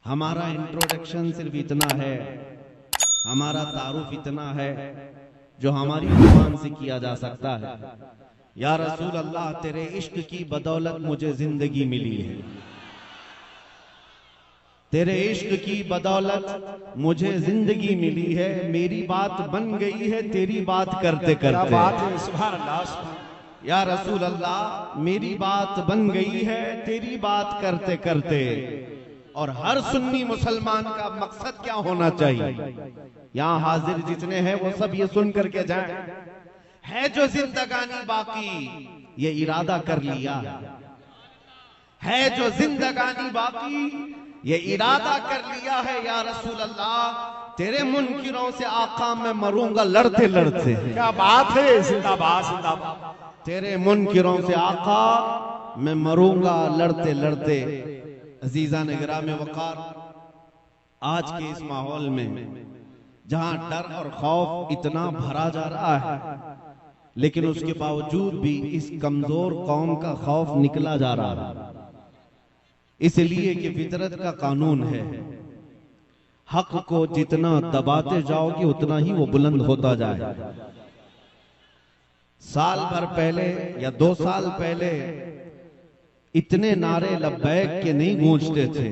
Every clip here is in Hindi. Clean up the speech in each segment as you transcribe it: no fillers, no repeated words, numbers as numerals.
हमारा इंट्रोडक्शन सिर्फ इतना है, हमारा तारुफ इतना है जो हमारी जुबान से किया जा सकता है। या रसूल अल्लाह, तेरे इश्क की बदौलत मुझे जिंदगी मिली है, तेरे इश्क की बदौलत मुझे जिंदगी मिली है। मेरी बात बन गई है तेरी बात करते करते। बात है, सुभान अल्लाह। या रसूल अल्लाह, मेरी बात बन गई है तेरी बात करते करते। और हर सुन्नी मुसलमान का मकसद क्या होना चाहिए? यहाँ हाजिर जितने हैं वो सब ये सुन करके जाएं। है जो जिंदगानी बाकी ये इरादा कर लिया है, जो जिंदगानी बाकी ये इरादा कर लिया है। या रसूल अल्लाह, तेरे मुनकिरों से आका मैं मरूंगा लड़ते लड़ते। क्या बात है, जिंदाबाद जिंदाबाद। तेरे मुनकिरों से आका मैं मरूंगा लड़ते लड़ते। अजीजा ने गिराम वकार, आज के इस माहौल में जहां डर और खौफ इतना भरा जा रहा है, लेकिन उसके बावजूद भी इस कमजोर कौम का खौफ निकला जा रहा है, इसलिए कि फितरत का कानून है, हक को जितना दबाते जाओगे उतना ही वो बुलंद होता जाए। साल भर पहले या 2 साल पहले इतने नारे लब्बैक के नहीं गूंजते थे,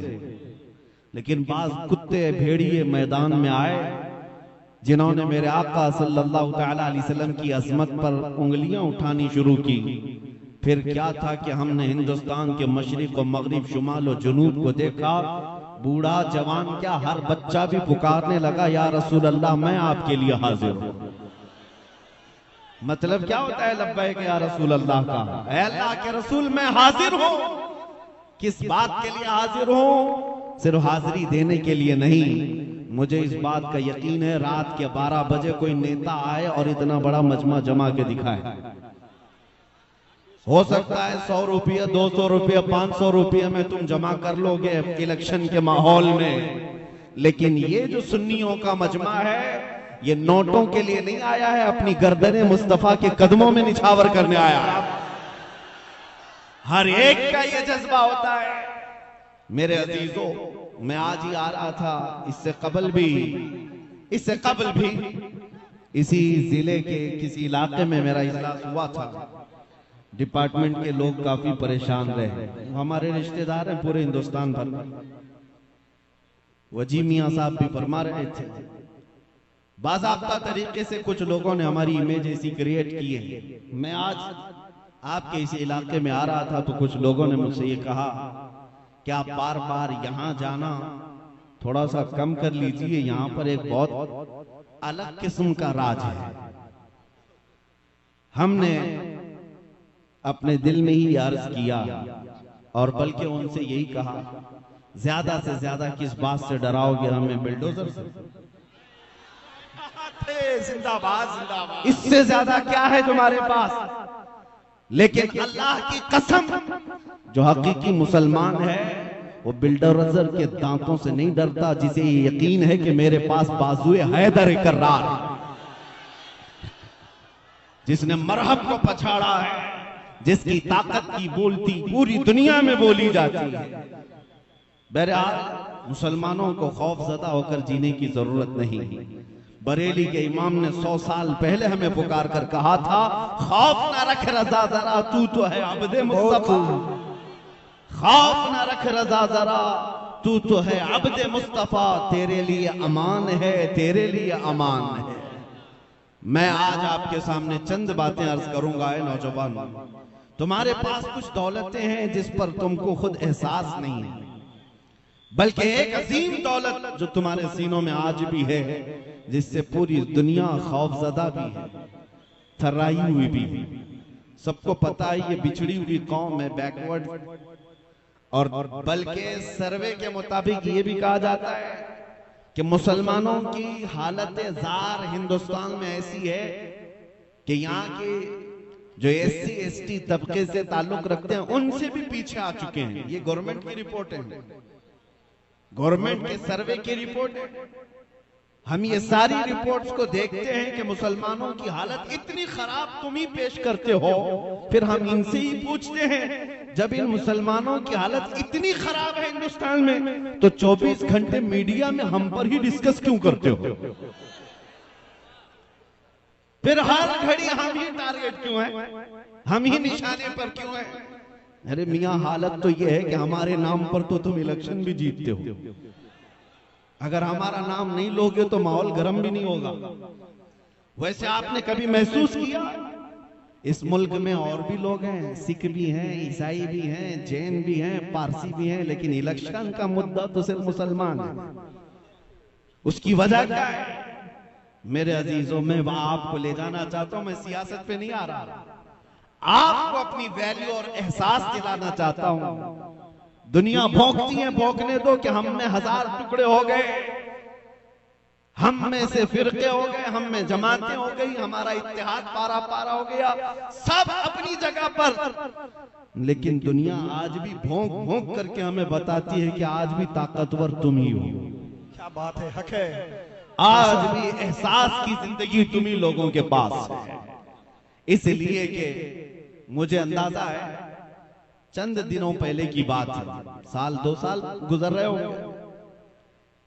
लेकिन बाज कुत्ते भेड़िए मैदान में आए जिन्होंने मेरे आका सल्लल्लाहु तआला अलैहि वसल्लम की अजमत पर उंगलियां उठानी शुरू की। फिर क्या था कि हमने हिंदुस्तान के मशरिक और मगरिब, शुमाल और जुनूब को देखा। बूढ़ा जवान क्या, हर बच्चा भी पुकारने लगा, या रसूल अल्लाह मैं आपके लिए हाजिर हूं। मतलब क्या होता है लब्बैक या रसूल अल्लाह का? ऐ अल्लाह के रसूल मैं हाजिर हूं। किस बात के लिए हाजिर हूं? सिर्फ हाजिरी देने के लिए नहीं। मुझे इस बात का यकीन है रात के 12 बजे कोई नेता आए और इतना बड़ा मजमा जमा के दिखाए। हो सकता है 100 रुपये, 200 रुपये, 500 रुपये में तुम जमा कर लोगे इलेक्शन के माहौल में, लेकिन ये जो सुन्नियों का मजमा है ये नोटों के लिए नहीं आया है, अपनी गर्दने मुस्तफा के कदमों में निछावर करने आया है। हर एक का ये जज्बा होता है। मेरे अजीजों, मैं आज ही आ रहा था, इससे कबल भी इसी जिले के किसी इलाके में मेरा इजलास हुआ था। डिपार्टमेंट के लोग काफी परेशान रहे, हमारे रिश्तेदार हैं पूरे हिंदुस्तान भर में। वजी मियां साहब भी फरमा रहे थे, बाज़ाब्ता तरीके से कुछ लोगों ने हमारी इमेज ऐसी क्रिएट की है। मैं आज आपके इस इलाके में आ रहा था तो कुछ लोगों ने मुझसे ये कहा कि आप बार बार यहाँ जाना थोड़ा सा कम कर लीजिए, यहाँ पर एक बहुत अलग किस्म का राज है। हमने अपने दिल में ही अर्ज किया और बल्कि उनसे यही कहा, ज्यादा से ज्यादा किस बात से डराओगे हमें? बिल्डोजर से। जिंदाबाद जिंदाबाद। इससे ज्यादा क्या है तुम्हारे पास? लेकिन अल्लाह की कसम, जो हकीकी मुसलमान है वो बिल्डोजर के दांतों से नहीं डरता, जिसे ये यकीन है कि मेरे पास बाजुए हैदर कर्रार, जिसने मरहब को पछाड़ा है, जिसकी ताकत की बोलती पूरी दुनिया में बोली जाती है। बहरहाल मुसलमानों को खौफजदा होकर जीने की जरूरत नहीं। बरेली के इमाम ने 100 साल पहले हमें पुकार कर कहा था, खौफ ना रख रजा जरा, तू तो है अब्दे मुस्तफा। खौफ ना रख रजा जरा, तू तो है अब्दे मुस्तफा। तेरे लिए अमान है, तेरे लिए अमान है। मैं आज आपके सामने चंद बातें अर्ज करूंगा। नौजवान, तुम्हारे पास कुछ दौलतें हैं जिस पर तुमको खुद एहसास नहीं है, बल्कि एक अजीम दौलत जो तुम्हारे सीनों में आज भी है, जिससे पूरी दुनिया खौफजदा भी है, थर्राई हुई भी है। सबको पता है ये बिछड़ी हुई कौम है, बैकवर्ड। और बल्कि सर्वे के मुताबिक ये भी कहा जाता है कि मुसलमानों की हालत जार हिंदुस्तान में ऐसी है कि यहाँ के जो SC ST तबके से ताल्लुक रखते हैं उनसे भी पीछे आ चुके हैं। ये गवर्नमेंट की रिपोर्ट है, गवर्नमेंट के सर्वे की रिपोर्ट है। हम ये सारी रिपोर्ट्स को देखते हैं कि मुसलमानों की हालत इतनी खराब तुम ही पेश करते हो, फिर हम इनसे ही पूछते हैं जब इन मुसलमानों की हालत इतनी खराब है हिंदुस्तान में तो 24 घंटे मीडिया में हम पर ही डिस्कस क्यों करते हो? फिर हर घड़ी हम ही टारगेट क्यों है, हम ही निशाने पर क्यों है? अरे मियां, हालत तो यह है कि हमारे नाम पर तो तुम इलेक्शन भी जीतते हो, अगर हमारा नाम नहीं लोगे तो माहौल गर्म भी नहीं होगा। वैसे आपने कभी महसूस किया इस मुल्क में और भी लोग हैं, सिख भी हैं, ईसाई भी हैं, जैन भी हैं, पारसी भी हैं, लेकिन इलेक्शन का मुद्दा तो सिर्फ मुसलमान है। उसकी वजह क्या है? मेरे अजीजों, मैं आपको ले जाना चाहता हूं, मैं सियासत पे नहीं आ रहा, आपको अपनी वैल्यू और एहसास दिलाना चाहता हूं। दुनिया भौंकती है, भौंकने दो कि हम में 1000 टुकड़े हो गए, हम में से फिरके हो गए, हम में जमातें हो गई, हमारा इत्तेहाद पारा पारा हो गया, सब अपनी जगह पर। लेकिन दुनिया आज भी भौंक भौंक करके हमें बताती है कि आज भी ताकतवर तुम ही हो। क्या बात है, हक है। आज भी एहसास की जिंदगी तुम ही लोगों के पास है। इसलिए कि मुझे अंदाजा है चंद दिनों पहले की बात है, साल 2 साल गुजर रहे होंगे,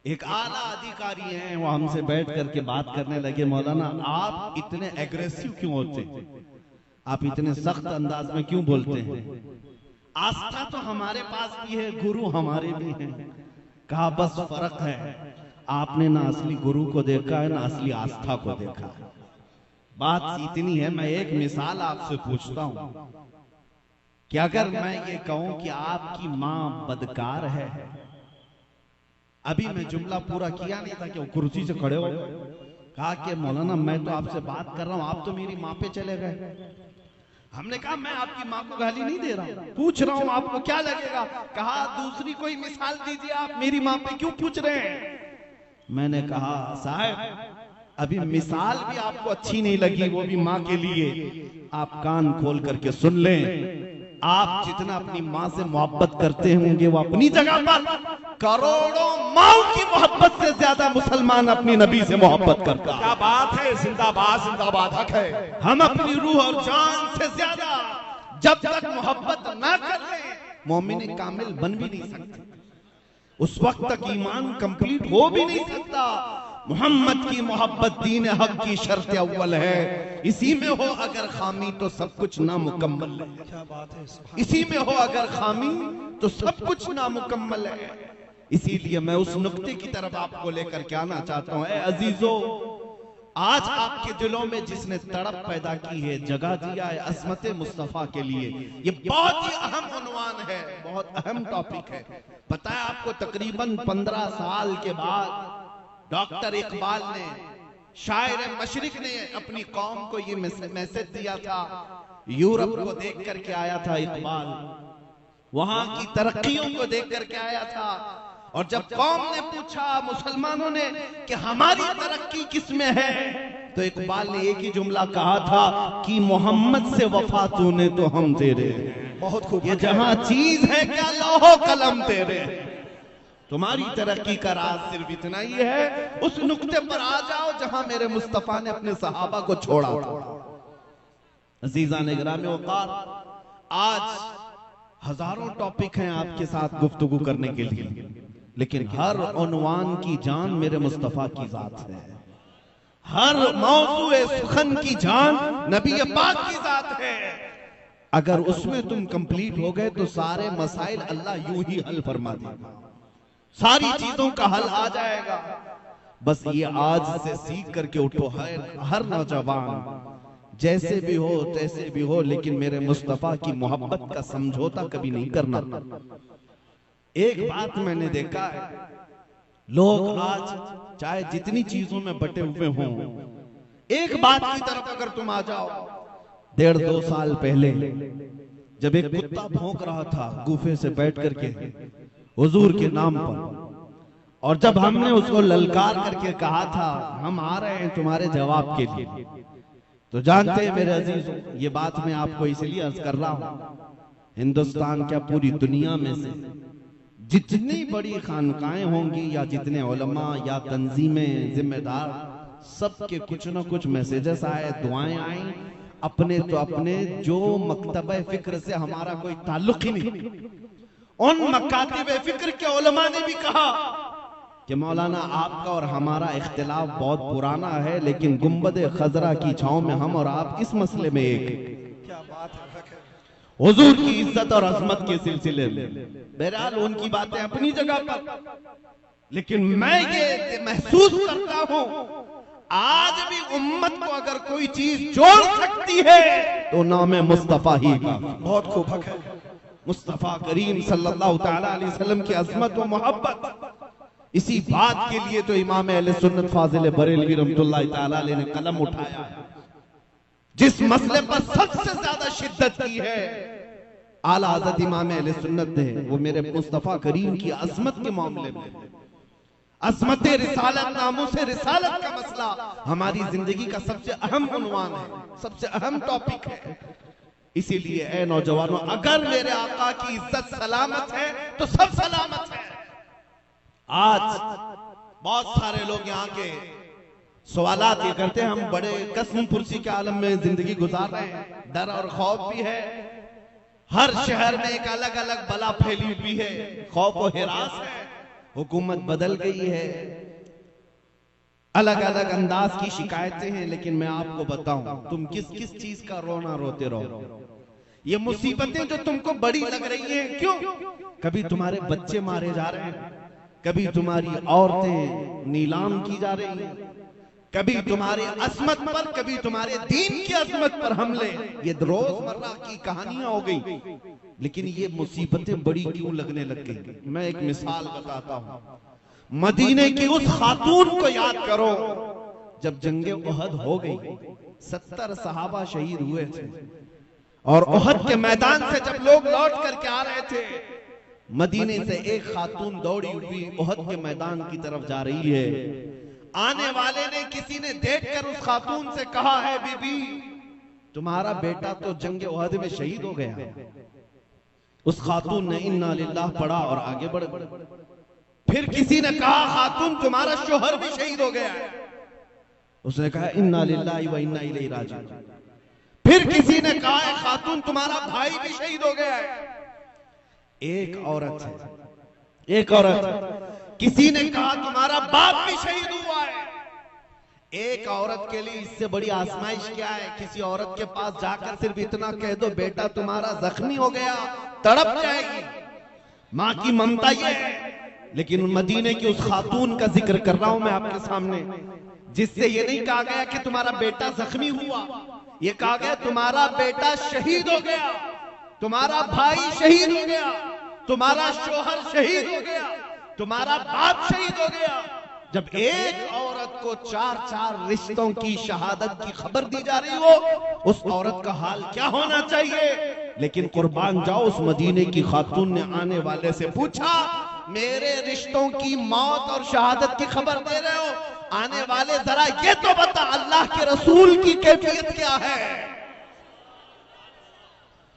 एक आला अधिकारी हैं, वो हमसे बैठ करके बात करने लगे, मौलाना आप इतने एग्रेसिव क्यों होते हैं, आप इतने सख्त अंदाज में क्यों बोलते हैं? आस्था तो हमारे पास भी है, गुरु हमारे भी हैं। कहा बस फर्क है, आपने ना असली गुरु को देखा है ना असली आस्था को देखा है। बात इतनी है, मैं एक मिसाल आपसे पूछता हूं कि अगर मैं ये कहूं कि आपकी मां बदकार है, अभी मैं जुमला पूरा किया नहीं था कि वो कुर्सी से खड़े हो कहा कि मौलाना मैं तो आपसे बात कर रहा हूं, आप तो मेरी मां पे चले गए। हमने कहा मैं आपकी मां को गाली नहीं दे रहा हूं, पूछ रहा हूं आपको क्या लगेगा। कहा दूसरी कोई मिसाल दीजिए, आप मेरी मां पे क्यों पूछ रहे हैं? मैंने कहा साहब अभी मिसाल भी आपको अच्छी नहीं लगी, वो भी मां के लिए, आप कान खोल करके सुन लें। आप जितना अपनी मां से मोहब्बत करते होंगे वो अपनी जगह पर, करोड़ों माओ की मोहब्बत से ज्यादा मुसलमान अपनी नबी से मोहब्बत करता है। क्या बात है, जिंदाबाद जिंदाबाद, हक है। हम अपनी रूह और जान से ज्यादा जब तक मोहब्बत ना कर ले मोमिन कामिल बन भी नहीं सकते, उस वक्त तक ईमान कंप्लीट हो भी नहीं सकता। मोहम्मद की मोहब्बत दीन हक की शर्त अव्वल है, इसी में हो अगर खामी तो सब कुछ नामुकम्मल है। क्या बात है, इसी में हो अगर खामी तो सब कुछ नामुकम्मल है। इसीलिए मैं उस नुक्ते की तरफ आपको लेकर के आना चाहता हूं। अजीजों, आज आपके दिलों में जिसने तड़प पैदा की है, जगह दिया है अज़मत मुस्तफा के लिए, ये बहुत ही अहम उन्वान है, बहुत अहम टॉपिक है। पता है आपको, तकरीबन 15 साल के बाद डॉक्टर इकबाल ने, शायर मशरिक ने अपनी कौम को ये मैसेज दिया था। यूरोप को देख करके आया था इकबाल, वहां की तरक्कियों को देख करके आया था, और जब कौम ने पूछा, मुसलमानों ने, कि हमारी तरक्की किसमें है, तो इकबाल ने एक ही जुमला कहा था कि मोहम्मद से वफा तूने तो हम तेरे। बहुत खूब। ये जहां चीज है क्या लौहो कलम तेरे, तुम्हारी तरक्की का राज सिर्फ इतना ही है, उस नुक्ते पर आ जाओ जहां मेरे मुस्तफा ने अपने सहाबा को छोड़ा था। अजीजान इकराम वक़ार, आज हजारों टॉपिक हैं आपके साथ गुफ्तगू करने के लिए, लेकिन हर उन्वान की जान मेरे मुस्तफा की जात है, हर मौज़ूए सुखन की जान नबी पाक की जात है। अगर उसमें तुम कंप्लीट हो गए तो सारे मसाइल अल्लाह यूं ही हल फरमा देगा, सारी चीजों का हल आ जाएगा। बस ये आज से सीख करके उठो, हर नौजवान जैसे भी हो तैसे भी हो, लेकिन मेरे मुस्तफा की मोहब्बत का समझौता कभी नहीं करना। एक बात मैंने देखा है, लोग आज चाहे जितनी चीजों में बटे हुए हों, एक बात की तरफ अगर तुम आ जाओ, 1.5-2 साल पहले जब एक कुत्ता भौंक रहा था गुफे से बैठ करके हुजूर के नाम पर, और जब हमने उसको ललकार करके कहा था हम आ रहे हैं तुम्हारे जवाब के लिए, तो जानते हैं मेरे अजीजों, ये बात मैं आपको इसलिए अर्ज कर रहा हूं, हिंदुस्तान क्या पूरी दुनिया में से जितनी बड़ी खानकाएं होंगी या जितने उलमा या तंजीमें जिम्मेदार, सबके कुछ ना कुछ मैसेजेस आए, दुआएं आई, अपने तो अपने जो मकतबे फिक्र से हमारा कोई ताल्लुक ही नहीं, उन मकातिबे फिक्र के उलमा ने भी कहा कि मौलाना आपका और हमारा इख्तिलाफ बहुत पुराना है, लेकिन गुंबद खजरा की छांव में हम और आप इस मसले में एक हैं। क्या बात है, हक है। हुजूर की इज्जत और अजमत के सिलसिले में बहरहाल उनकी बातें अपनी जगह पर, लेकिन मैं ये महसूस करता हूं आज भी उम्मत को अगर कोई चीज जोड़ सकती है तो नाम मुस्तफा ही का। बहुत खूब, हक है। मुस्तफा करीम सल्लल्लाहु तआला अलैहि वसल्लम की अजमत व मोहब्बत, इसी बात के लिए तो इमाम अहले सुन्नत फाजिल बरेलवी रहमतुल्लाह तआला अलैहि ने कलम उठाया है। जिस मसले पर सबसे ज्यादा शिद्दत की है आला हज़रत इमाम अहले सुन्नत ने, वो मेरे मुस्तफा करीम की अजमत के मामले में, अजमत रिसालत, नामूस रिसालत का मसला हमारी जिंदगी का सबसे अहम उन्वान है, सबसे अहम टॉपिक है। इसीलिए ऐ नौजवानों, अगर मेरे आका की इज्जत सलामत है तो सब सलामत है। आज बहुत सारे लोग यहाँ के सवालात ये करते हैं, हम बड़े कसम पुरसी के आलम में जिंदगी गुजार रहे हैं, डर और खौफ भी है, हर शहर में एक अलग अलग बला फैली हुई है, खौफ और हिरास है, हुकूमत बदल गई है, अलग अलग अंदाज की शिकायतें हैं। लेकिन मैं आपको बताऊं, तुम किस किस चीज का रोना रोते रहो, ये मुसीबतें जो तुमको बड़ी लग रही हैं, क्यों? कभी तुम्हारे बच्चे मारे जा रहे हैं, कभी तुम्हारी औरतें नीलाम की जा रही हैं, कभी तुम्हारे अजमत पर, कभी तुम्हारे दीन की अजमत पर हमले, ये रोजमर्रा की कहानियां हो गई। लेकिन ये मुसीबतें बड़ी क्यों लगने लग गई? मैं एक मिसाल बताता हूं। मदीने की उस खातून को याद करो जब जंगे उहद हो गई, 70 सहाबा शहीद हुए थे, और उहद के मैदान से जब लोग लौट करके आ रहे थे, मदीने से एक खातून दौड़ी हुई उहद के मैदान की तरफ जा रही है। आने वाले ने, किसी ने देखकर उस खातून से कहा है, बीबी तुम्हारा बेटा तो जंगे उहद में शहीद हो गया। उस खातून ने इन्ना लिल्लाह पढ़ा और आगे बढ़ गई। फिर किसी ने कहा, खातून तुम्हारा शोहर भी शहीद हो गया है। उसने कहा इन्ना लिल्लाहि व इन्ना इलैहि राजिऊन। फिर किसी ने कहा है, खातून तुम्हारा भाई भी शहीद हो गया है। एक औरत है, एक औरत। किसी ने कहा तुम्हारा बाप भी शहीद हुआ है। एक औरत के लिए इससे बड़ी आजमाइश क्या है? किसी औरत के पास जाकर सिर्फ इतना कह दो, बेटा तुम्हारा जख्मी हो गया, तड़प जाएगी। माँ की ममता ये है। लेकिन मदीने की उस खातून का जिक्र कर रहा हूं मैं आपके सामने, जिससे ये नहीं कहा गया कि तुम्हारा बेटा जख्मी हुआ, ये कहा गया तुम्हारा बेटा शहीद हो गया, तुम्हारा भाई शहीद हो गया, तुम्हारा शोहर शहीद हो गया, तुम्हारा बाप शहीद हो गया। जब एक औरत को 4-4 रिश्तों की शहादत की खबर दी जा रही हो, उस औरत का हाल क्या होना चाहिए? लेकिन कुर्बान जाओ, उस मदीने की खातून ने आने वाले से पूछा, मेरे रिश्तों की मौत और शहादत की खबर दे रहे हो, आने वाले जरा ये तो बता, अल्लाह के रसूल की कैफियत क्या है,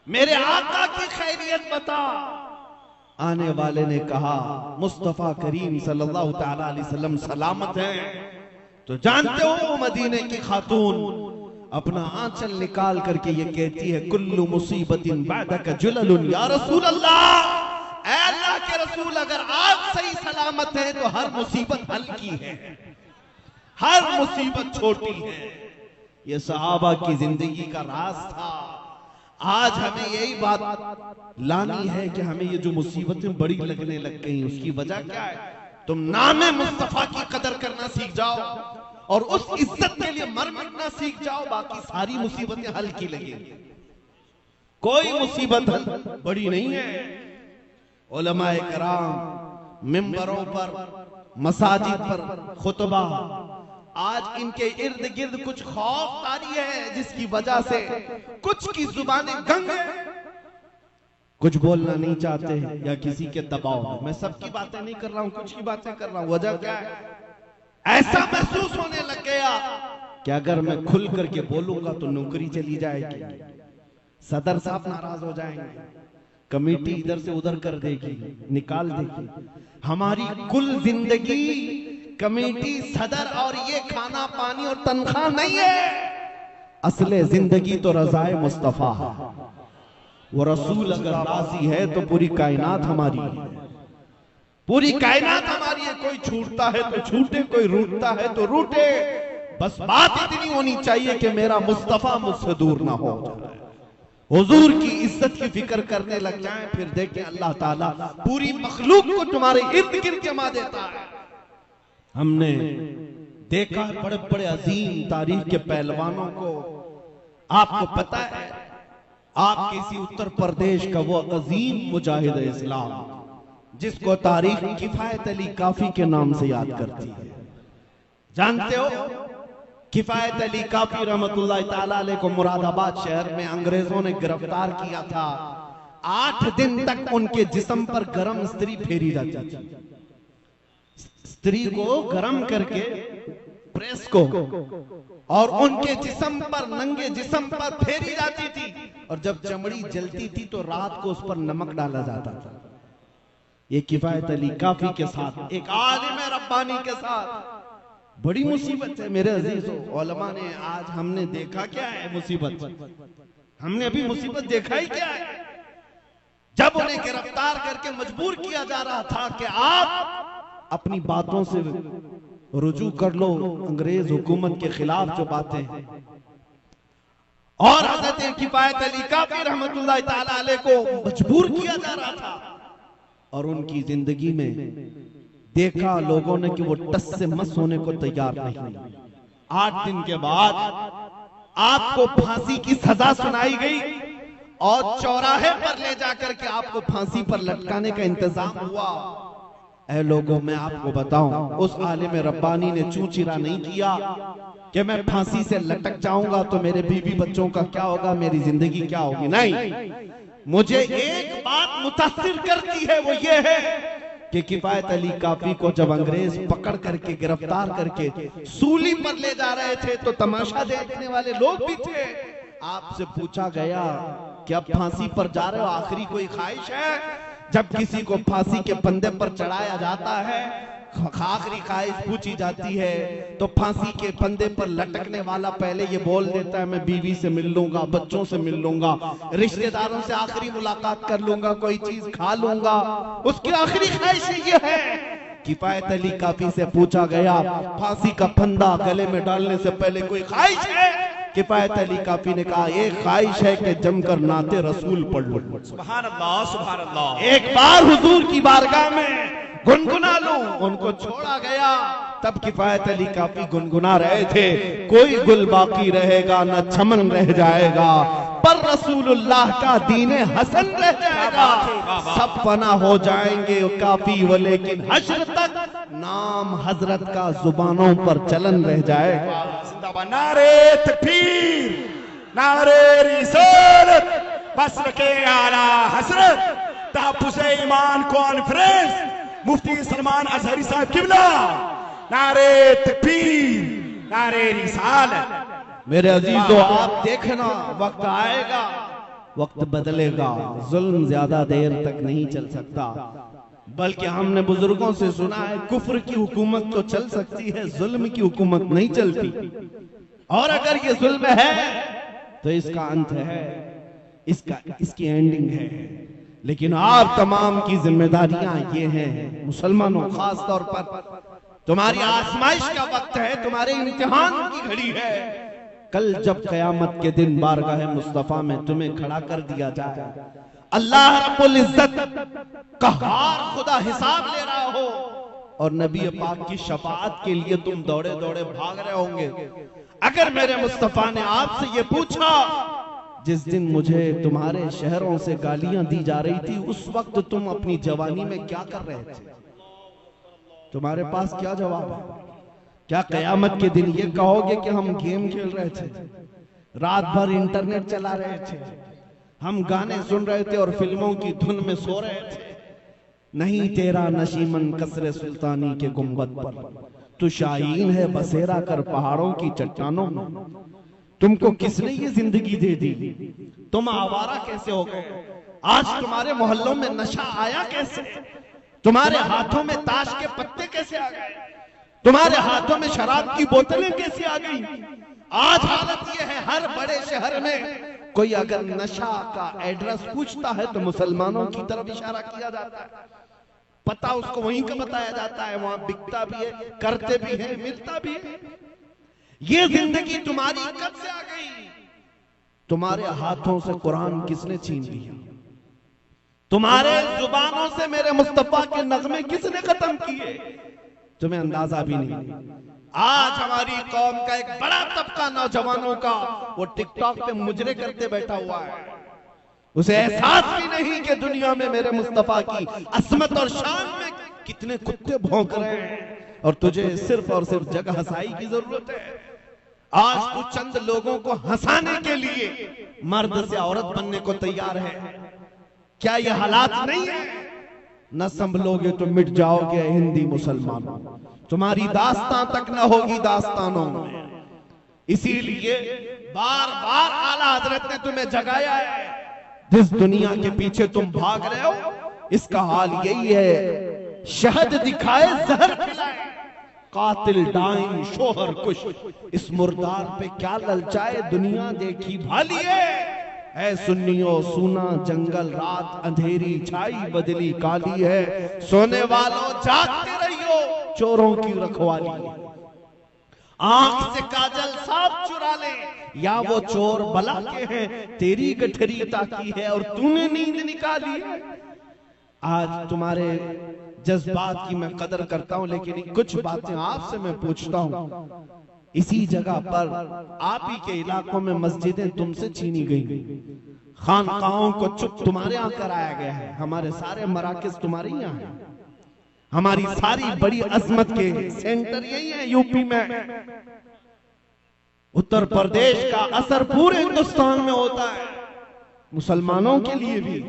मेरे आका की खैरियत बता। आने वाले ने कहा, मुस्तफा करीम सल्लल्लाहु तआला अलैहि वसल्लम सलामत हैं। तो जानते हो मदीने की खातून अपना आंचल निकाल करके ये कहती है, कुल्लु मुसीबतिन बादक जुललुन या रसूल अल्लाह। ऐ अल्लाह के रसूल, अगर आप सही सलामत हैं तो हर मुसीबत हल्की है, हर मुसीबत छोटी है। ये सहाबा की जिंदगी का राज था। आज हमें यही बात लानी है कि हमें ये जो मुसीबतें बड़ी लगने लग गई, उसकी वजह क्या है? तुम नामे मुस्तफा की कदर करना सीख जाओ और उस इज्जत के लिए मर मिटना सीख जाओ, बाकी सारी मुसीबतें हल्की लगेंगी। कोई मुसीबत बड़ी नहीं है। उलमाए कराम मिंबरों पर, मसाजिद पर खुतबा, आज इनके इर्द गिर्द कुछ खौफ तारी है, जिसकी वजह से कुछ की जुबानें गंग है, कुछ बोलना नहीं चाहते हैं या किसी के दबाव में। मैं सबकी बातें नहीं कर रहा हूं, कुछ की बातें कर रहा हूं। वजह क्या है? ऐसा महसूस होने लग गया कि अगर मैं खुल करके बोलूंगा तो नौकरी चली जाएगी, सदर साहब नाराज हो जाएंगे, कमेटी इधर से उधर कर देगी, निकाल देगी। हमारी कुल जिंदगी कमेटी, सदर और ये खाना पानी और तनख्वाह नहीं है। असले जिंदगी तो रज़ाए मुस्तफा है। वो रसूल अगर राजी है तो पूरी कायनात हमारी है, पूरी कायनात हमारी है। कोई छूटता है तो छूटे, कोई रूठता है तो रूठे, बस बात इतनी होनी चाहिए कि मेरा मुस्तफा मुझसे दूर ना हो जाए। हुजूर की इज्जत की फिक्र करने लग जाएं, फिर देखें अल्लाह ताला पूरी मखलूक को तुम्हारे इर्द गिर्द जमा देता है। हमने देखा बड़े बड़े अजीम तारीख के पहलवानों को। आपको पता है, आप किसी उत्तर प्रदेश का वो अजीम मुजाहिद इस्लाम जिसको तारीख किफायत अली काफी के नाम से याद करती है, जानते हो? किफायत अली काफी रहमतुल्लाह ताला अलैह को मुरादाबाद शहर में अंग्रेजों ने गिरफ्तार किया था। 8 दिन तक उनके जिस्म पर गरम स्त्री फेरी जाती थी। स्त्री को गरम करके प्रेस को और उनके जिस्म पर, नंगे जिस्म पर फेरी जाती थी, और जब चमड़ी जलती थी तो रात को उस पर नमक डाला जाता था। ये किफायत अली काफी के साथ, एक आलिम रब्बानी के साथ बड़ी मुसीबत है मेरे अजीजों। उलमा ने आज हमने देखा क्या है मुसीबत, हमने अभी मुसीबत देखा ही क्या है। जब उन्हें गिरफ्तार करके मजबूर किया जा रहा था कि आप अपनी बातों से रुजू कर लो अंग्रेज हुकूमत के खिलाफ जो बातें हैं, और हज़रत किफायत अली काफी रहमतुल्लाह ताला अलैह को मजबूर किया जा रहा था। और उनकी जिंदगी में देखा लोगों ने कि वो टस से मस होने को तैयार नहीं। 8 दिन के बाद आपको फांसी की सजा सुनाई गई और चौराहे पर ले जाकर के आपको फांसी पर लटकाने का इंतजाम हुआ। ऐ लोगों, मैं आपको बताऊं, उस आलिम रब्बानी ने चूचिरा नहीं किया कि मैं फांसी से लटक जाऊंगा तो मेरे बीवी बच्चों का क्या होगा, मेरी जिंदगी क्या होगी। नहीं, मुझे एक बात मुतासिर करती है, वो ये है कि किफायत अली काफी को जब अंग्रेज पकड़ करके गिरफ्तार करके सूली पर ले जा रहे थे तो तमाशा देखने वाले लोग भी थे। आपसे पूछा गया कि अब फांसी पर जा रहे हो, आखिरी कोई ख्वाहिश है? जब किसी को फांसी के फंदे पर चढ़ाया जाता है, आखिरी ख्वाहिश पूछी जाती है, तो फांसी के फंदे पर लटकने वाला पहले ये बोल देता है मैं बीवी से मिल लूंगा, बच्चों से मिल लूंगा, रिश्तेदारों से आखिरी मुलाकात कर लूंगा, कोई चीज खा लूंगा। उसकी आखिरी ख्वाहिश ये है। किफायत अली काफी से पूछा गया फांसी का फंदा गले में डालने से पहले कोई ख्वाहिश है? किफायत अली काफी ने कहा एक ख्वाहिश है कि जमकर नाते रसूल पढ़ लो। सुभान अल्लाह, सुभान अल्लाह। एक बार हुजूर की बारगाह में गुनगुना लूं। उनको छोड़ा गया, तब किफायत अली काफी गुनगुना रहे थे, कोई गुल बाकी रहेगा न चमन रह जाएगा, पर रसूलुल्लाह का दीने हसन रह जाएगा। सब फना हो जाएंगे काफी वो, लेकिन हश्र तक नाम हजरत का जुबानों पर चलन रह जाएगा। नारे तकबीर, नारे रिसालत, बस्र के आला हसरत, तहफ्फुज़ ईमान कॉन्फ्रेंस, मुफ्ती सलमान अजहरी साहब किबला, नारे तकबीर, नारे रिसालत। मेरे अजीजों, आप देखना वक्त आएगा, वक्त बदलेगा, जुल्म ज्यादा देर तक नहीं चल सकता। बल्कि हमने बुजुर्गों से सुना है कुफ्र की हुकूमत तो चल सकती है, जुल्म की हुकूमत नहीं चलती। और अगर ये जुल्म है तो इसका अंत है, इसकी एंडिंग है। लेकिन आप तमाम की जिम्मेदारियां ये हैं, मुसलमानों खास तौर पर तुम्हारी आजमाइश का वक्त है, तुम्हारे इम्तिहान की घड़ी है। कल जब कयामत के दिन बारगाह मुस्तफा में तुम्हें खड़ा कर दिया जाए, अल्लाह रब्बुल इज्जत कहार खुदा हिसाब ले रहा हो और नबी पाक की शफाअत के लिए तुम दौड़े दौड़े भाग रहे होंगे। अगर मेरे मुस्तफा ने आपसे ये पूछा जिस दिन मुझे तुम्हारे शहरों से गालियां दी जा रही थी, उस वक्त तुम अपनी जवानी में क्या कर रहे थे, तुम्हारे पास क्या जवाब है? क्या कयामत के दिन ये कहोगे कि हम गेम खेल रहे थे, रात भर इंटरनेट चला रहे थे, हम गाने सुन रहे थे और फिल्मों की धुन में सो रहे थे? नहीं, तेरा नशीमन कसरे सुल्तानी के गुंबद पर, तू शाहीन है बसेरा कर पहाड़ों की चट्टानों में। तुमको किसने ये जिंदगी दे दी? तुम आवारा कैसे हो गए? आज तुम्हारे मोहल्लों में नशा आया कैसे? तुम्हारे हाथों में ताश के पत्ते कैसे आ गए? तुम्हारे हाथों में शराब की बोतलें कैसे आ गई? आज हालत यह है, हर बड़े शहर में कोई अगर नशा का एड्रेस पूछता है तो मुसलमानों की तरफ इशारा किया जाता है, पता उसको वहीं का बताया जाता है, वहां बिकता भी है, करते भी है, मिलता भी है। ये जिंदगी तुम्हारी कब से आ गई? तुम्हारे हाथों से कुरान किसने छीन लिया? तुम्हारे जुबानों से मेरे मुस्तफा के नगमे किसने खत्म किए? तुम्हें अंदाजा भी नहीं। आज हमारी कौम का एक बड़ा तबका नौजवानों का वो टिकटॉक पे मुजरे करते बैठा हुआ है, उसे एहसास भी नहीं कि दुनिया में मेरे मुस्तफा की असमत और शान में कितने कुत्ते भौंक रहे हैं और तुझे सिर्फ और सिर्फ जगह हंसाई की जरूरत है। आज तू चंद लोगों को हंसाने के लिए मर्द से औरत बनने को तैयार है। क्या ये हालात नहीं है? न संभलोगे तो मिट जाओगे हिंदी मुसलमानों, तुम्हारी दास्तां तक न होगी दास्तानों में। इसीलिए बार बार आला हजरत ने तुम्हें जगाया है। जिस दुनिया के पीछे तुम भाग रहे हो इसका हाल यही है, शहद दिखाए जहर पिलाए, कातिल डाइन शोहर कुश, इस मुर्दार पे क्या ललचाए दुनिया देखी भाली है। ऐ सुन्नियों सुना जंगल रात अंधेरी छाई बदली काली है, सोने वालों जागते रहियो चोरों की रखवाली। आंख से काजल साफ चुरा ले या वो चोर बला के हैं, तेरी गठरी ताकी है और तूने नींद निकाली है। आज तुम्हारे जज्बात की मैं कदर करता हूं, लेकिन कुछ बातें आपसे मैं पूछता हूं। इसी जगह पर आप ही के इलाकों में मस्जिदें तुमसे छीनी गई, खानकाहों को चुप तुम्हारे यहाँ कराया गया है, हमारे सारे मराकिज तुम्हारे यहाँ हैं, हमारी सारी बड़ी अजमत के सेंटर यही है यूपी में। उत्तर प्रदेश का असर पूरे हिंदुस्तान में होता है। मुसलमानों के लिए भी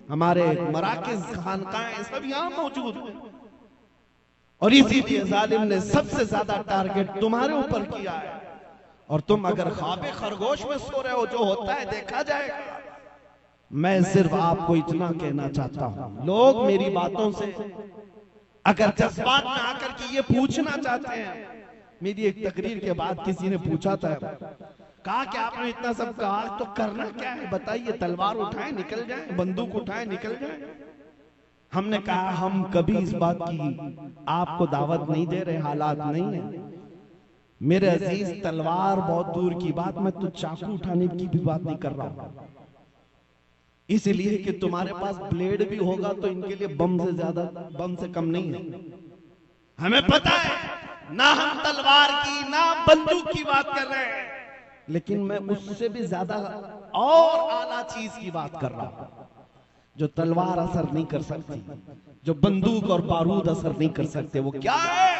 हमारे मराकिज खानकाहें सब यहाँ मौजूद हैं और इसीलिए जालिम ने सबसे ज्यादा टारगेट तुम्हारे ऊपर किया है। और तुम अगर ख्वाबे खरगोश में सो रहे हो, जो होता है देखा जाएगा। मैं सिर्फ आपको इतना कहना चाहता हूं, लोग मेरी बातों से अगर जज्बात में आकर के ये पूछना चाहते हैं। मेरी एक तकरीर के बाद किसी ने पूछा था, कहा कि आपने इतना सब कहा तो करना क्या है बताइए, तलवार उठाए निकल जाए, बंदूक उठाए निकल जाए। हमने कहा हम कभी इस बात की आपको दावत नहीं दे रहे, हालात नहीं है मेरे अजीज। तलवार बहुत दूर की बात, मैं तो चाकू उठाने की भी बात नहीं कर रहा हूं, इसलिए कि तुम्हारे पास ब्लेड भी होगा तो इनके लिए बम से ज्यादा, बम से कम नहीं है। हमें पता है ना हम तलवार की ना बंदूक की बात कर रहे हैं, लेकिन मैं उससे भी ज्यादा और आला चीज की बात कर रहा हूं जो तलवार असर नहीं कर सकती, जो बंदूक और बारूद असर नहीं कर सकते। वो क्या है?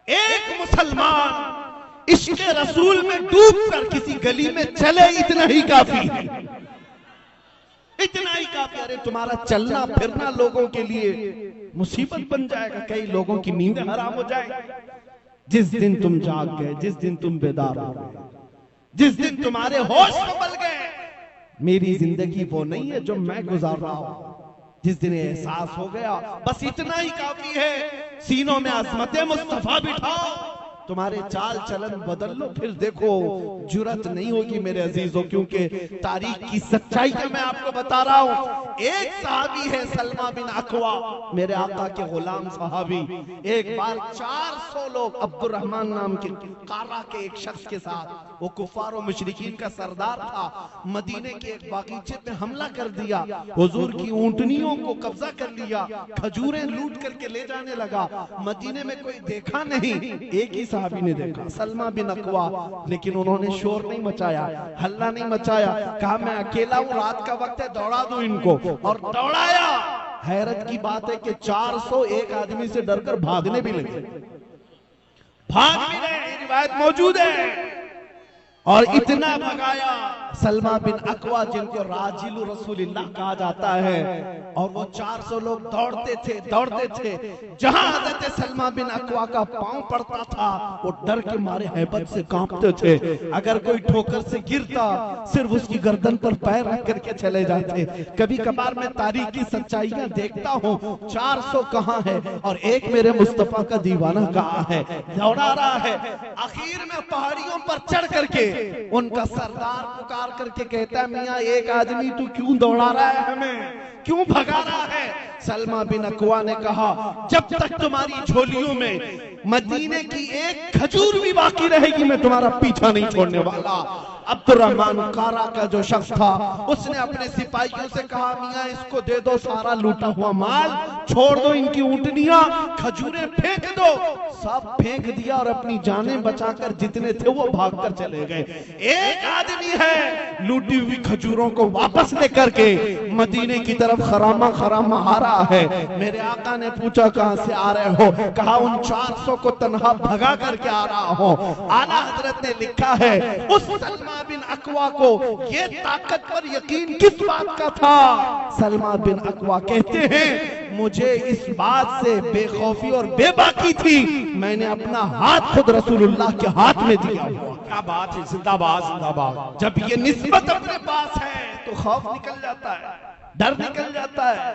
एक मुसलमान इश्क रसूल में डूबकर किसी गली में चले, इतना ही काफी है, इतना ही काफी। अरे तुम्हारा चलना फिरना लोगों के लिए मुसीबत बन जाएगा, कई लोगों की नींद हराम हो जाएगी। जिस दिन तुम जाग गए, जिस दिन तुम बेदार हो गए, जिस दिन तुम्हारे होश संभल गए, मेरी जिंदगी वो नहीं है जो मैं गुजार रहा हूं। जिस दिन एहसास हो गया बस इतना ही काफी है, सीनों में अज़मत मुस्तफा बिठाओ, तुम्हारे चाल चलन बदल लो, फिर देखो जुरत नहीं होगी मेरे अजीजों। क्योंकि तारीख की सच्चाई का मैं आपको बता रहा हूं। एक सहाबी है सलमा बिन अकवा, मेरे आका के गुलाम सहाबी, एक बार 400 लोग अब्दुर्रहमान नाम के कारा के एक शख्स के साथ, वो कुफार और मुशरिकीन का सरदार था, मदीने के एक बागीचे पे हमला कर दिया, हुजूर की ऊंटनियों को कब्जा कर लिया, खजूरें लूट करके ले जाने लगा। मदीने में कोई देखा नहीं, एक ही सहाबी ने देखा, सलमा बिन अकवा, लेकिन उन्होंने शोर नहीं मचाया, हल्ला नहीं मचाया, कहा मैं अकेला हूं, रात का वक्त है, दौड़ा दूं इनको, और दौड़ाया। हैरत की बात है कि 401 आदमी से डरकर भागने भी लगे, भाग भी गए, रिवायत मौजूद है। और इतना भगाया, सलमा बिन अकवा जिनको राजिलु रसूलिल्लाह कहा जाता है, और वो 400 लोग दौड़ते थे। जहां हजरत सलमा बिन अकवा का पांव पड़ता था वो डर के मारे हैबत से कांपते थे। अगर कोई ठोकर से गिरता सिर्फ उसकी गर्दन पर पैर रख करके चले जाते। कभी कभार मैं तारीख की सच्चाइयां देखता हूँ, 400 कहाँ है और एक मेरे मुस्तफा का दीवाना कहाँ है, दौड़ा रहा है। आखिर में पहाड़ियों पर चढ़ करके उनका सरदार पुकार करके कहता है, मियां एक आदमी तू क्यों दौड़ा रहा है, हमें क्यों भगा रहा है? सलमा बिन अकवा ने कहा, जब तक तुम्हारी झोलियों में मदीने की एक खजूर भी बाकी रहेगी मैं तुम्हारा पीछा नहीं छोड़ने वाला। अब्दुर्रहमान कारा का जो शख्स था उसने अपने सिपाहियों से कहा, मियां इसको दे दो सारा लूटा हुआ माल, छोड़ दो इनकी ऊंटनियां, खजूरें फेंक दो। सब फेंक दिया और अपनी जानें बचाकर जितने थे वो भागकर चले गए। एक आदमी है लूटी हुई खजूरों को वापस लेकर के मदीने की तरफ खरामा खरामा आ रहा है। मेरे आका ने पूछा कहां से आ रहे हो? कहा उन 400 को तन्हा भगा करके आ रहा हूं। आला हजरत ने लिखा है उस सलमा बिन अकवा को ये ताकत पर यकीन किस बात का था? सलमा बिन अकवा कहते हैं, मुझे इस बात से बेखौफी और बेबाकी थी, मैंने अपना हाथ खुद रसूलुल्लाह के हाथ में दिया। क्या बात है, जिंदाबाद जिंदाबाद। जब ये निस्बत अपने पास है तो खौफ निकल जाता है, डर निकल जाता है।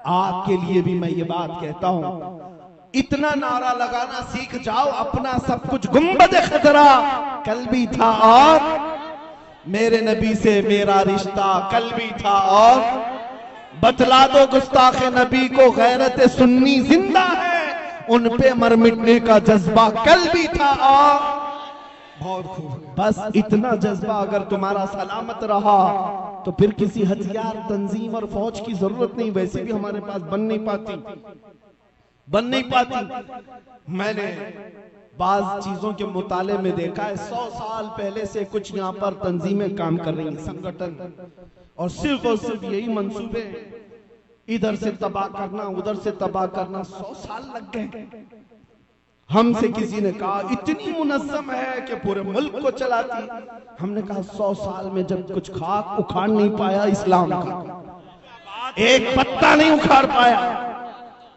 आपके लिए भी मैं ये बात कहता हूं, इतना नारा लगाना सीख जाओ, अपना सब कुछ गुंबद खतरा कल भी था और मेरे नबी से मेरा रिश्ता कल भी था, और बतला दो गुस्ताखे नबी को गैरत सुन्नी जिंदा है, उन पे मर मिटने का जज्बा कल भी था। और बहुत खूब। बस इतना जज्बा अगर तुम्हारा सलामत रहा तो फिर किसी हथियार तंजीम और फौज की जरूरत नहीं, वैसे भी हमारे पास बन नहीं पाती। मैंने बाज चीजों के मुताले में देखा है, 100 साल पहले से कुछ यहाँ पर तंजीमें काम कर रही हैं, संगठन, और सिर्फ यही मंसूबे, इधर से तबाह करना उधर से तबाह करना। 100 साल लग गए। हमसे किसी ने कहा इतनी मुनज़्ज़म है कि पूरे मुल्क को चलाती। हमने कहा 100 साल में जब कुछ खाक उखाड़ नहीं पाया इस्लाम का, एक पत्ता नहीं उखाड़ पाया।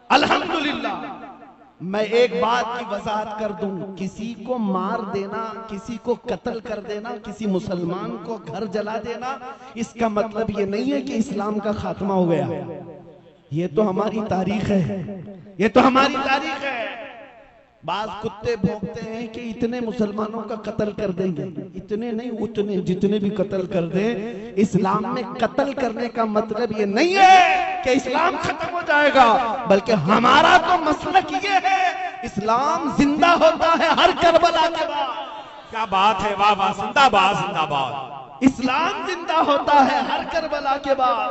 अल्हम्दुलिल्लाह। मैं एक बात की वजाहत कर दूं, किसी को मार देना, किसी को कत्ल कर देना, किसी मुसलमान को घर जला देना, इसका मतलब ये नहीं है कि इस्लाम का खात्मा हो गया। ये तो हमारी तारीख है, ये तो हमारी तारीख है। बाज कुत्ते भौंकते हैं कि इतने मुसलमानों का कत्ल कर देंगे, इतने नहीं उतने, जितने भी कत्ल कर दें। इस्लाम में कत्ल करने का मतलब ये नहीं है कि इस्लाम खत्म हो जाएगा, बल्कि हमारा तो मसलक ये है, इस्लाम जिंदा होता है हर करबला के बाद। क्या बात है, वाह वाह, जिंदाबाद जिंदाबाद। इस्लाम जिंदा होता है हर करबला के बाद।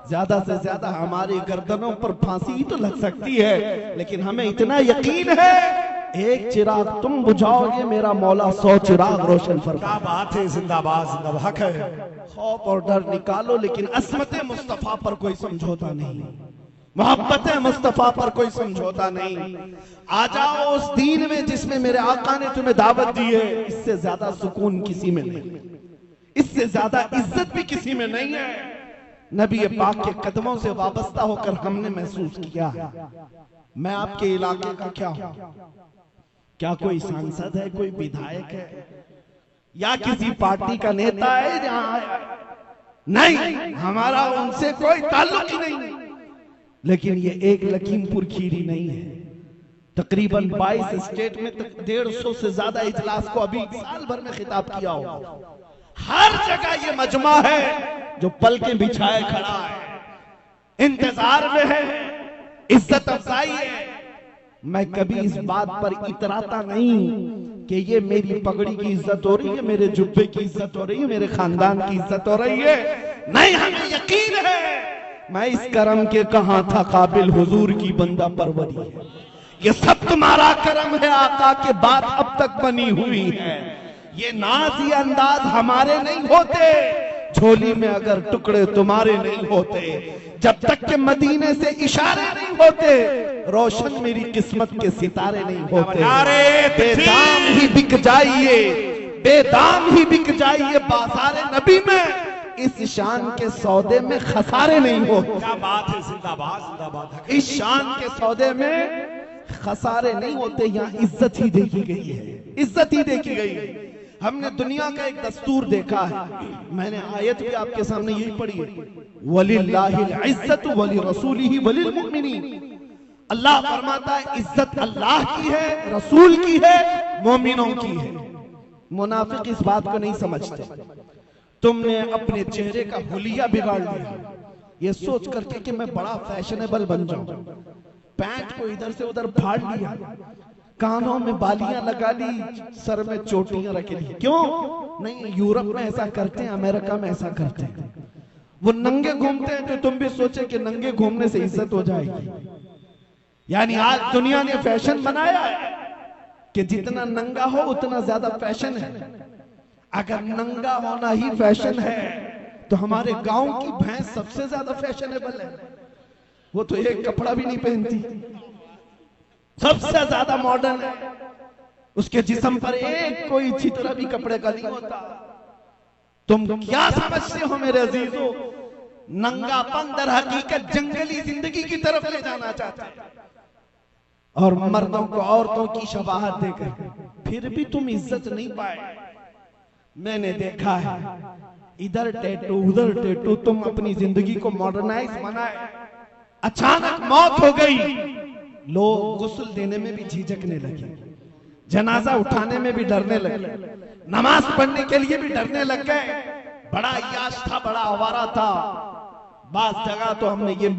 ज्यादा से ज्यादा हमारी गर्दनों पर फांसी ही तो लग सकती है, लेकिन हमें इतना यकीन है एक चिराग तुम बुझाओगे, मेरा मौला 100 चिराग रोशन फरमा। क्या बात है, जिंदाबाद जिंदाबाद। हक है। खौफ और डर निकालो, लेकिन असमत मुस्तफा पर कोई समझौता नहीं, मोहब्बत मुस्तफा पर कोई समझौता नहीं। आ जाओ उस दीन में जिसमें मेरे आका ने तुम्हें दावत दी है। इससे ज्यादा सुकून किसी में नहीं, इससे ज्यादा इज्जत भी किसी में नहीं है। नबी पाक के कदमों से वाबस्ता होकर हमने महसूस किया, मैं आपके इलाके का क्या हूं? क्या कोई सांसद है, कोई विधायक है, या किसी पार्टी का नेता है जहां? नहीं, हमारा उनसे कोई ताल्लुक ही नहीं। लेकिन ये एक लखीमपुर खीरी नहीं है, तकरीबन 22 स्टेट में 150 से ज्यादा इजलास को अभी साल भर में खिताब किया होगा। हर जगह ये मजमा है जो पलकें बिछाए खड़ा है, इंतजार में है, इज्जत अफजाई है। मैं कभी इस बात पर इतराता नहीं कि ये मेरी पगड़ी की इज्जत हो रही है, मेरे जुब्बे की इज्जत हो रही है, मेरे खानदान की इज्जत हो रही है। नहीं, हमें यकीन है मैं इस करम के कहां था काबिल, हुजूर की बंदा परवरी है। ये सब तुम्हारा करम है, आका के बाद अब तक बनी हुई है। ये नाज ये अंदाज हमारे नहीं होते, झोली में अगर टुकड़े तुम्हारे नहीं होते, जब तक के मदीने से इशारे नहीं होते, रोशन मेरी किस्मत के सितारे नहीं होते। बेदाम ही बिक जाइए, बेदाम ही बिक जाइए बाजार नबी में, इस शान के सौदे में खसारे नहीं होते। क्या बात है, जिंदाबाद जिंदाबाद। इस शान के सौदे में खसारे नहीं होते, यहाँ इज्जत ही देखी गई है, इज्जत ही देखी गई है। हमने दुनिया का एक दस्तूर देखा है, मैंने आयत भी आपके सामने यही पढ़ी है, वलिल्लाहिल इज्जतु वली रसूलिही वलिल मुमिनीन। अल्लाह फरमाता है इज्जत अल्लाह की है, रसूल की है, मोमिनों की है। मुनाफिक इस बात को नहीं समझते। तुमने अपने चेहरे का हुलिया बिगाड़ दिया ये सोच करके कि मैं बड़ा फैशनेबल बन जाऊं, पैंट को इधर से उधर फाड़ लिया, कानों में बालियां लगा ली, सर में चोटियां रख ली। क्यों नहीं? यूरोप में ऐसा करते हैं, अमेरिका में ऐसा करते हैं। वो नंगे घूमते हैं तो तुम भी सोचे कि नंगे घूमने से इज्जत हो जाएगी। यानी आज दुनिया ने फैशन बनाया है कि जितना नंगा हो उतना ज्यादा फैशन है। अगर नंगा होना ही फैशन है तो हमारे गांव की भैंस सबसे ज्यादा फैशनेबल है। वो तो एक कपड़ा भी नहीं पहनती, सबसे ज्यादा मॉडर्न है। उसके जिस्म पर एक कोई छितरा भी कपड़े का नहीं होता। तुम क्या समझते हो मेरे अजीजों? नंगापन दर हकीकत जंगली जिंदगी की तरफ ले जाना चाहता है और मर्दों को औरतों की शबाहत देकर फिर भी तुम इज्जत नहीं पाए। मैंने देखा है इधर टैटू उधर टैटू, तुम अपनी जिंदगी को मॉडर्नाइज बनाए, अचानक मौत हो गई, लोग गुस्ल देने में भी झिझकने लगे, जनाजा उठाने में भी डरने लगे, नमाज पढ़ने के लिए भी डरने लग गए। बड़ा याश था, बड़ा आवारा था। बात जगह तो हमने ये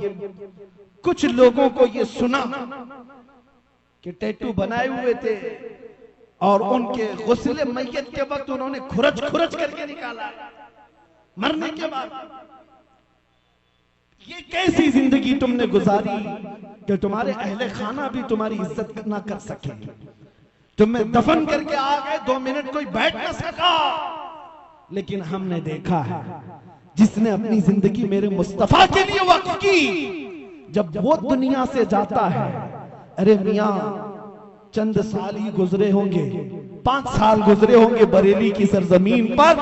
कुछ लोगों को ये सुना कि टैटू बनाए हुए थे और उनके गुस्ले मैयत के वक्त उन्होंने खुरच खुरच करके निकाला मरने के बाद। ये कैसी जिंदगी तुमने गुजारी कि तुम्हारे अहले खाना भी तुम्हारी इज्जत ना कर सके। तुम्हें दफन करके आ गए, 2 मिनट कोई बैठ ना सका। लेकिन हमने देखा है जिसने अपनी जिंदगी मेरे मुस्तफा के लिए वक्फ की, जब वो दुनिया से जाता है, अरे मियां चंद साल ही गुजरे होंगे, 5 साल गुजरे होंगे, बरेली की सरजमीन पर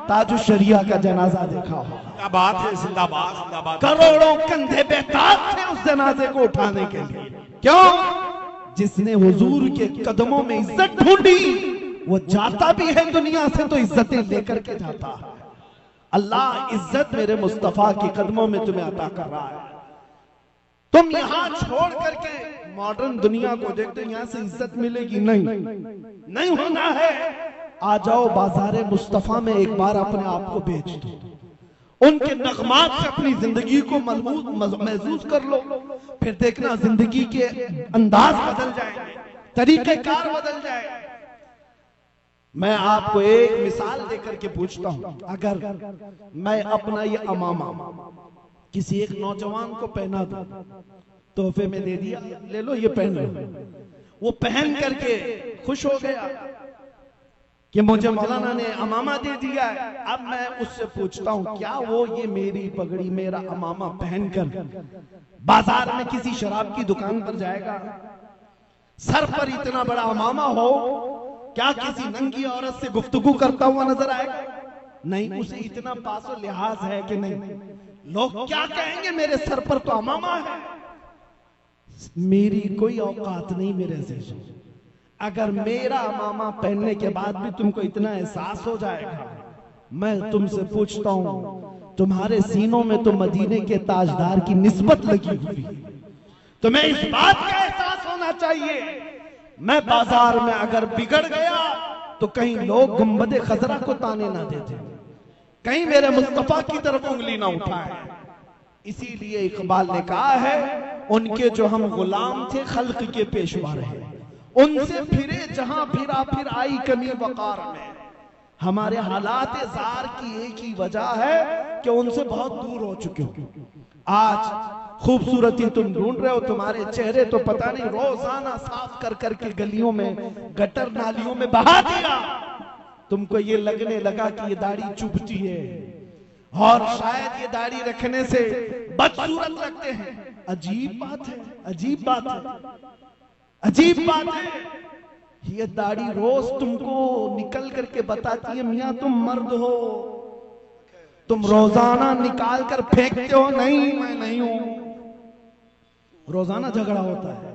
ताजु शरिया का जनाजा देखा हो। क्या बात है, जिंदाबाद जिंदाबाद। करोड़ों कंधे बेताब थे उस जनाजे को उठाने के लिए। क्यों? जिसने हुजूर के कदमों में इज्जत ढूंढी, वो जाता भी है दुनिया से तो इज्जतें लेकर के जाता है। अल्लाह इज्जत मेरे मुस्तफा के कदमों में तुम्हें अता कर रहा है। तुम यहां छोड़ करके मॉडर्न दुनिया को देखते, यहां से इज्जत मिलेगी नहीं होना है। आ जाओ बाजारे मुस्तफा में एक बार अपने आप को बेच दो, उनके नगमात से अपनी जिंदगी को महसूस कर लो, फिर देखना जिंदगी के अंदाज बदल जाएंगे, तरीकेकार बदल जाए। मैं आपको एक मिसाल देकर के पूछता हूं, अगर मैं अपना ये अमामा किसी एक नौजवान को पहना दूं, तोहफे में दे दिया, ले लो ये पहन लो, वो पहन करके खुश हो गया कि मुझे मौलाना ने अमामा दे दिया है। अब मैं उससे पूछता हूं, क्या वो ये मेरी पगड़ी मेरा अमामा पहनकर बाजार में किसी शराब की दुकान पर जाएगा? सर पर इतना बड़ा अमामा हो, क्या किसी नंगी औरत से गुफ्तगू करता हुआ नजर आएगा? नहीं, उसे इतना पासो लिहाज है कि नहीं, लोग क्या कहेंगे, मेरे सर पर तो अमामा है। मेरी कोई औकात नहीं मेरे अजीजों। अगर मेरा अमामा पहनने के बाद भी तुमको इतना एहसास हो जाएगा, मैं तुमसे पूछता हूं, तुम्हारे सीनों में तो मदीने के ताजदार की निस्बत लगी हुई, तुम्हें इस बात का एहसास होना चाहिए। मैं बाजार में अगर बिगड़ गया तो कहीं लोग गुंबदे खजरा को ताने ना देते, कहीं मेरे मुस्तफा की तरफ उंगली ना उठाए। इसीलिए इकबाल ने कहा है, उनके जो हम गुलाम थे खल्क के पेशवा रहे, उनसे फिरे जहां फिरा फिर आई कमी वकार में। हमारे हालात जार की एक ही वजह है कि उनसे बहुत दूर हो चुके हो। आज खूबसूरती तुम ढूंढ रहे हो, तुम्हारे चेहरे तो पता नहीं रोजाना साफ कर करके गलियों में गटर नालियों में बहा दिया। तुमको ये लगने लगा कि ये दाढ़ी चुभती है और शायद ये दाढ़ी रखने से बदसूरत लगते हैं। अजीब बात है, अजीब बात है, अजीब बात है। ये दाढ़ी रोज तुमको निकल करके बताती है मियां तुम मर्द हो। तुम रोजाना निकाल कर फेंकते हो, नहीं मैं नहीं हूं। रोजाना झगड़ा होता है,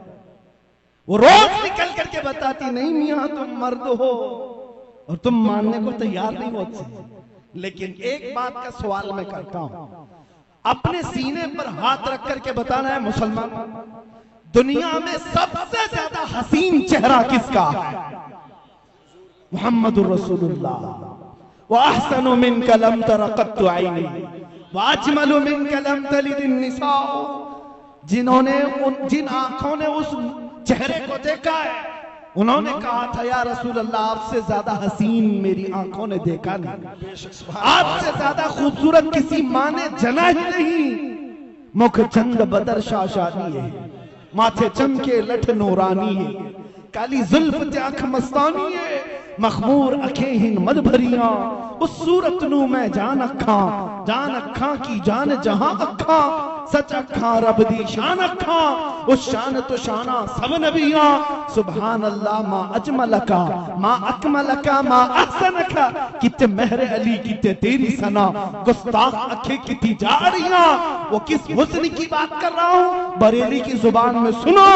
वो रोज निकल करके बताती नहीं मियां तुम मर्द हो, और तुम मानने को तैयार नहीं होते। लेकिन एक बात का सवाल मैं करता हूं, अपने सीने पर हाथ रख करके बताना है मुसलमान, दुनिया में सबसे ज्यादा हसीन चेहरा किसका है? मुहम्मदुर रसूलुल्लाह। व अहसनु मिनका लम तरा कत्तु ऐनी व अजमलु मिनका लम तलिद निसाउ। जिन्होंने जिन आंखों ने उस चेहरे को देखा है, उन्होंने कहा था या रसूल अल्लाह आपसे ज्यादा हसीन मेरी आंखों ने देखा नहीं, आपसे ज्यादा खूबसूरत किसी माँ ने जना ही नहीं। मुख चंद बदर शाशानी है, माथे चमके लठ नूरानी है, काली जुल्फ आंख मस्तानी है, मखमूर अखें हिन मद भरिया। उस सूरत नू मैं जान अखा की जान जहां अखा, सच अखा रब दी शान अखा, उस शान तो शाना सब नबिया। सुभान अल्लाह मा अजमलका मा अकमलका मा अहसनका, किते मेहर अली किते तेरी सना, गुस्ताख अखे किती जारियां। वो किस हुस्न की बात कर रहा हूं, बरेली की जुबान में सुनो,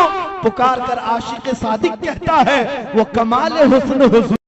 पुकार कर आशिक सादिक कहता है वो कमाल हुस्न हुजूर